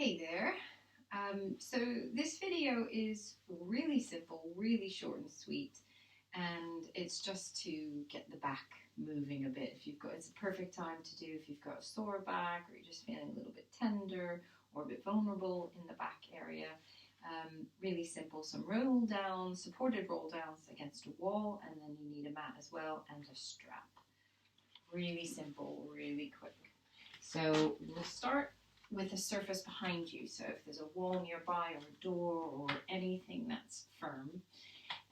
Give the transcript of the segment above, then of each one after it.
Hey there. So this video is really simple, really short and sweet, and it's just to get the back moving a bit. It's a perfect time to do if you've got a sore back or you're just feeling a little bit tender or a bit vulnerable in the back area. Really simple, some roll downs, supported roll downs against a wall, and then you need a mat as well and a strap. Really simple, really quick. So we'll start with a surface behind you. So if there's a wall nearby or a door or anything that's firm.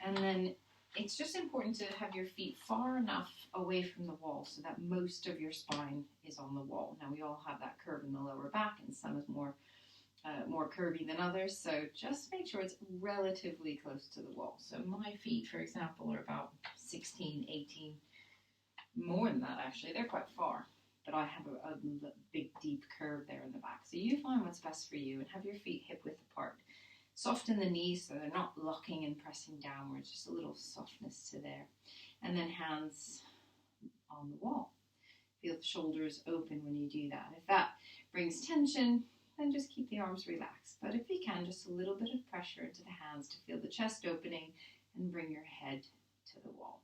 And then it's just important to have your feet far enough away from the wall so that most of your spine is on the wall. Now we all have that curve in the lower back, and some is more curvy than others. So just make sure it's relatively close to the wall. So my feet, for example, are about 16, 18, more than that actually. They're quite far. But I have a big deep curve there in the back. So you find what's best for you and have your feet hip width apart. Soften the knees so they're not locking and pressing downwards, just a little softness to there. And then hands on the wall. Feel the shoulders open when you do that. If that brings tension, then just keep the arms relaxed. But if you can, just a little bit of pressure into the hands to feel the chest opening and bring your head to the wall.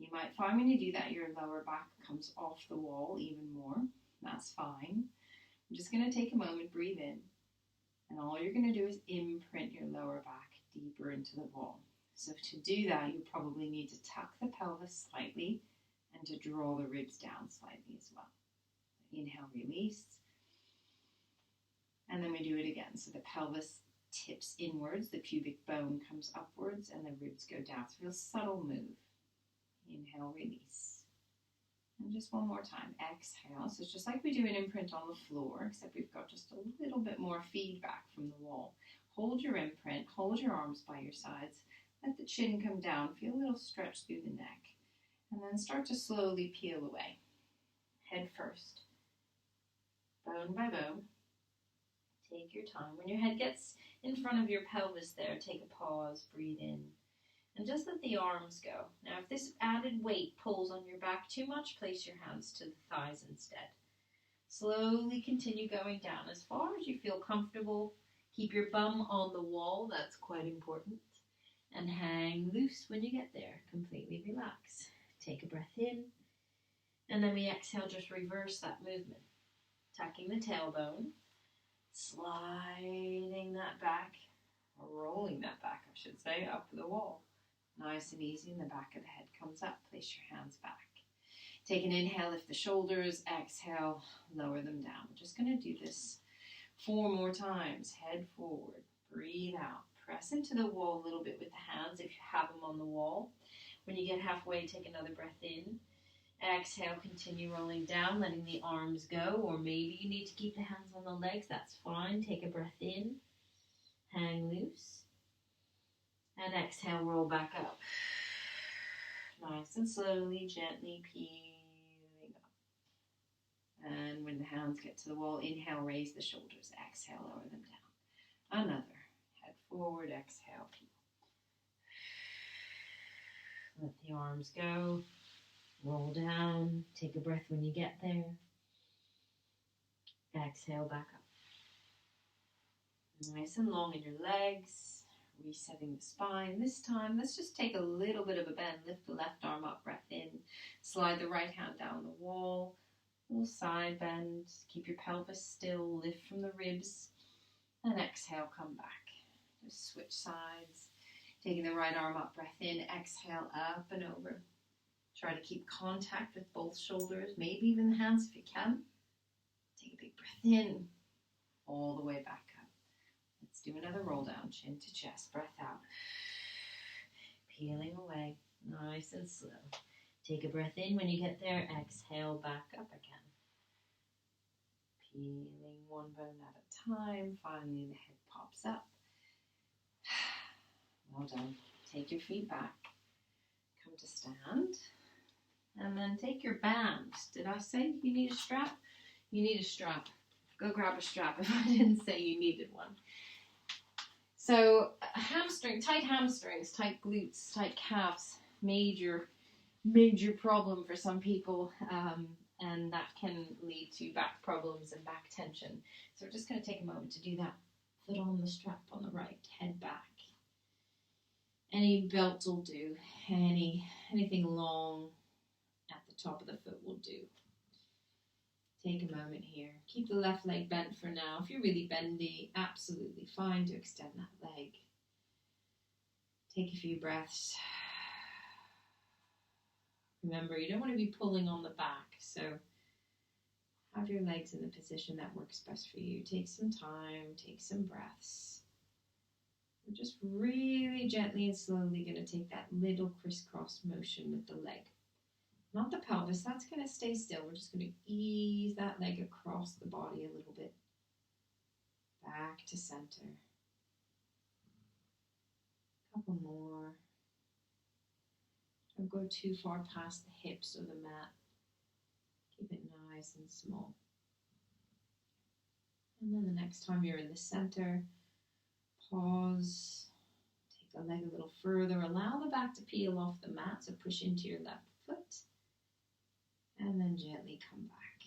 You might find when you do that, your lower back comes off the wall even more. That's fine. I'm just going to take a moment, breathe in, and all you're going to do is imprint your lower back deeper into the wall. So to do that, you probably need to tuck the pelvis slightly and to draw the ribs down slightly as well. Inhale, release. And then we do it again. So the pelvis tips inwards, the pubic bone comes upwards, and the ribs go down. So real subtle move. Inhale, release. And just one more time. Exhale. So it's just like we do an imprint on the floor, except we've got just a little bit more feedback from the wall. Hold your imprint. Hold your arms by your sides. Let the chin come down. Feel a little stretch through the neck. And then start to slowly peel away. Head first. Bone by bone. Take your time. When your head gets in front of your pelvis there, take a pause. Breathe in. And just let the arms go. Now, if this added weight pulls on your back too much, place your hands to the thighs instead. Slowly continue going down as far as you feel comfortable. Keep your bum on the wall. That's quite important. And hang loose when you get there. Completely relax. Take a breath in. And then we exhale, just reverse that movement. Tucking the tailbone. Sliding that back. Or rolling that back, I should say, up the wall. Nice and easy, and the back of the head comes up. Place your hands back. Take an inhale, lift the shoulders. Exhale, lower them down. We're just going to do this 4 more times. Head forward, breathe out. Press into the wall a little bit with the hands if you have them on the wall. When you get halfway, take another breath in. Exhale, continue rolling down, letting the arms go, or maybe you need to keep the hands on the legs. That's fine. Take a breath in. Hang loose. And exhale, roll back up. Nice and slowly, gently peeling up. And when the hands get to the wall, inhale, raise the shoulders. Exhale, lower them down. Another. Head forward, exhale, peel. Let the arms go. Roll down. Take a breath when you get there. Exhale, back up. Nice and long in your legs. Resetting the spine. This time, let's just take a little bit of a bend. Lift the left arm up, breath in. Slide the right hand down the wall. Little side bend. Keep your pelvis still. Lift from the ribs. And exhale, come back. Just switch sides. Taking the right arm up, breath in. Exhale, up and over. Try to keep contact with both shoulders. Maybe even the hands if you can. Take a big breath in. All the way back up. Let's do another roll down, chin to chest, breath out. Peeling away, nice and slow. Take a breath in when you get there, exhale, back up again. Peeling one bone at a time, finally the head pops up. Well done. Take your feet back, come to stand, and then take your band. Did I say you need a strap? You need a strap. Go grab a strap if I didn't say you needed one. So tight hamstrings, tight glutes, tight calves, major problem for some people. and that can lead to back problems and back tension. So we're just going to take a moment to do that. Foot on the strap on the right, head back. Any belt will do. Anything long at the top of the foot will do. Take a moment here. Keep the left leg bent for now. If you're really bendy, absolutely fine to extend that leg. Take a few breaths. Remember, you don't want to be pulling on the back, so have your legs in the position that works best for you. Take some time, take some breaths. We're just really gently and slowly going to take that little crisscross motion with the leg. Not the pelvis, that's going to stay still. We're just going to ease that leg across the body a little bit. Back to center. Couple more. Don't go too far past the hips or the mat. Keep it nice and small. And then the next time you're in the center, pause. Take the leg a little further. Allow the back to peel off the mat, so push into your left foot. And then gently come back.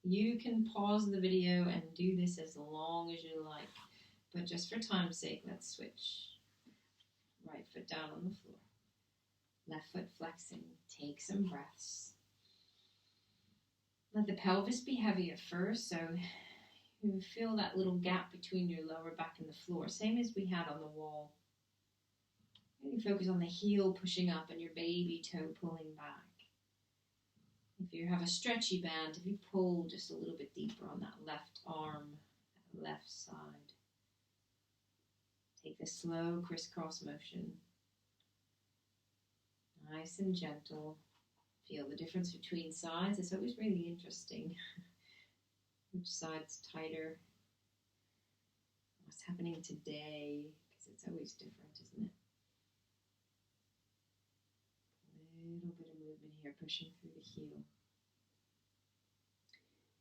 You can pause the video and do this as long as you like. But just for time's sake, let's switch. Right foot down on the floor. Left foot flexing. Take some breaths. Let the pelvis be heavy at first, so you feel that little gap between your lower back and the floor, same as we had on the wall. Really focus on the heel pushing up and your baby toe pulling back. If you have a stretchy band, if you pull just a little bit deeper on that left arm, that left side. Take the slow crisscross motion. Nice and gentle. Feel the difference between sides. It's always really interesting. Which side's tighter? What's happening today? Because it's always different, isn't it? A little bit of movement here, pushing through the heel.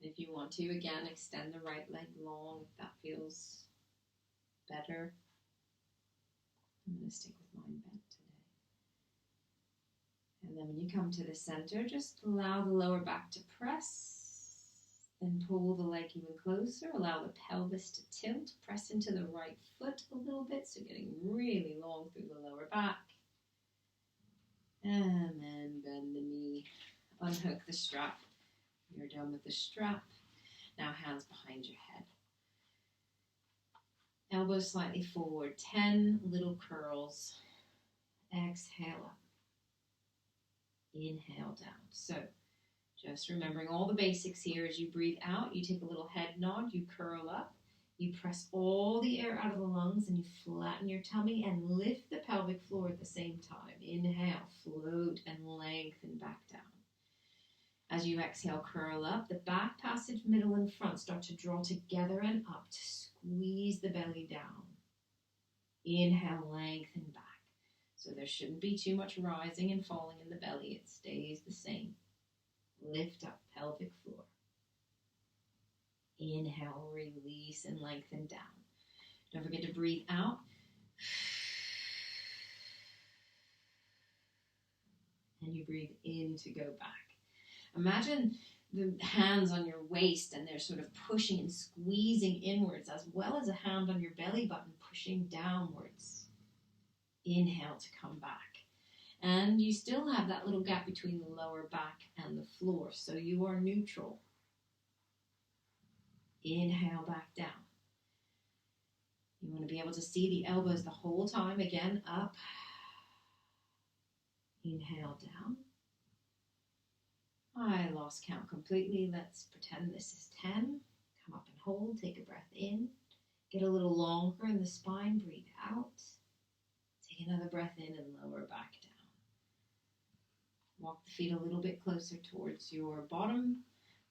And if you want to, again, extend the right leg long if that feels better. I'm going to stick with mine bent today. And then when you come to the center, just allow the lower back to press. Then pull the leg even closer. Allow the pelvis to tilt. Press into the right foot a little bit, so getting really long through the lower back. And then bend the knee. Unhook the strap. You're done with the strap. Now hands behind your head. Elbows slightly forward. 10 little curls. Exhale up. Inhale down. So just remembering all the basics here. As you breathe out, you take a little head nod, you curl up, you press all the air out of the lungs, and you flatten your tummy and lift the pelvic floor at the same time. Inhale, float and lengthen back down. As you exhale, curl up. The back passage, middle and front start to draw together and up to squeeze the belly down. Inhale, lengthen back. So there shouldn't be too much rising and falling in the belly. It stays the same. Lift up, pelvic floor. Inhale, release and lengthen down. Don't forget to breathe out. And you breathe in to go back. Imagine the hands on your waist and they're sort of pushing and squeezing inwards, as well as a hand on your belly button pushing downwards. Inhale to come back. And you still have that little gap between the lower back and the floor, so you are neutral. Inhale back down. You want to be able to see the elbows the whole time. Again, up. Inhale down. I lost count completely. Let's pretend this is 10. Come up and hold. Take a breath in. Get a little longer in the spine. Breathe out. Take another breath in and lower back down. Walk the feet a little bit closer towards your bottom.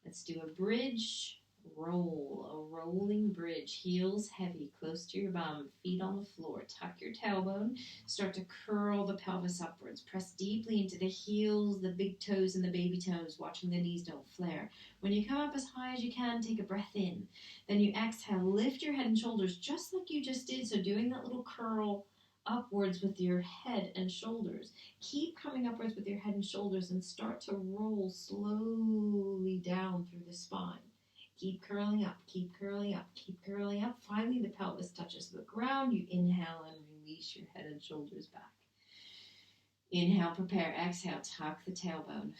Let's do a bridge. Roll, a rolling bridge. Heels heavy, close to your bum. Feet on the floor. Tuck your tailbone. Start to curl the pelvis upwards. Press deeply into the heels, the big toes, and the baby toes, watching the knees don't flare. When you come up as high as you can, take a breath in. Then you exhale. Lift your head and shoulders just like you just did. So doing that little curl upwards with your head and shoulders. Keep coming upwards with your head and shoulders and start to roll slowly down through the spine. Keep curling up, keep curling up, keep curling up. Finally, the pelvis touches the ground. You inhale and release your head and shoulders back. Inhale, prepare. Exhale, tuck the tailbone.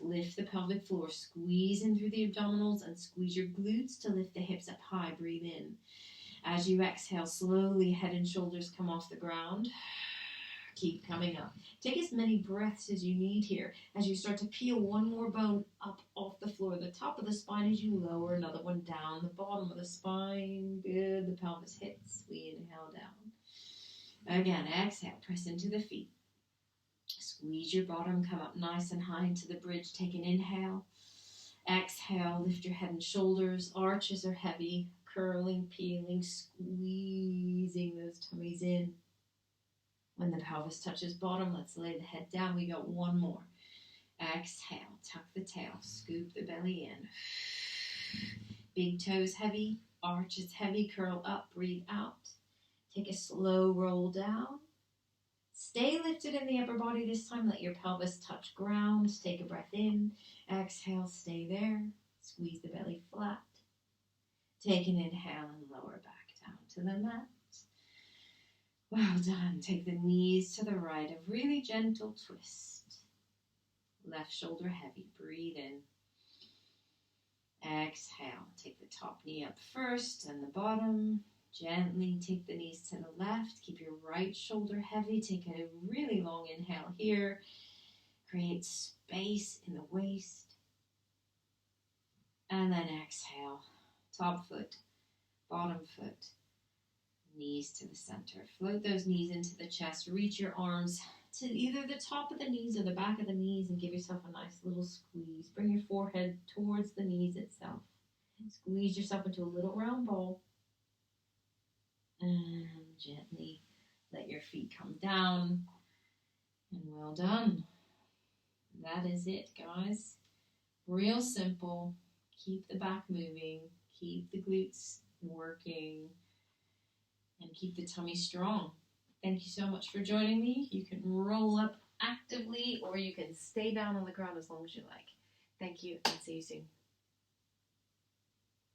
Lift the pelvic floor. Squeeze in through the abdominals and squeeze your glutes to lift the hips up high. Breathe in. As you exhale, slowly head and shoulders come off the ground. Keep coming up. Take as many breaths as you need here as you start to peel one more bone up off the floor, the top of the spine, as you lower another one down, the bottom of the spine. Good. The pelvis hits. We inhale down. Again, exhale. Press into the feet. Squeeze your bottom. Come up nice and high into the bridge. Take an inhale. Exhale. Lift your head and shoulders. Arches are heavy. Curling, peeling, squeezing those tummies in. When the pelvis touches bottom, let's lay the head down. We got one more. Exhale, tuck the tail, scoop the belly in. Big toes heavy, arches heavy, curl up, breathe out. Take a slow roll down. Stay lifted in the upper body this time. Let your pelvis touch ground. Take a breath in. Exhale, stay there. Squeeze the belly flat. Take an inhale and lower back down to the mat. Well done. Take the knees to the right. A really gentle twist. Left shoulder heavy. Breathe in. Exhale. Take the top knee up first and the bottom. Gently take the knees to the left. Keep your right shoulder heavy. Take a really long inhale here. Create space in the waist. And then exhale. Top foot, bottom foot, knees to the center. Float those knees into the chest. Reach your arms to either the top of the knees or the back of the knees and give yourself a nice little squeeze. Bring your forehead towards the knees itself. Squeeze yourself into a little round ball. And gently let your feet come down. And well done. That is it, guys. Real simple. Keep the back moving. Keep the glutes working. And keep the tummy strong. Thank you so much for joining me. You can roll up actively or you can stay down on the ground as long as you like. Thank you and see you soon.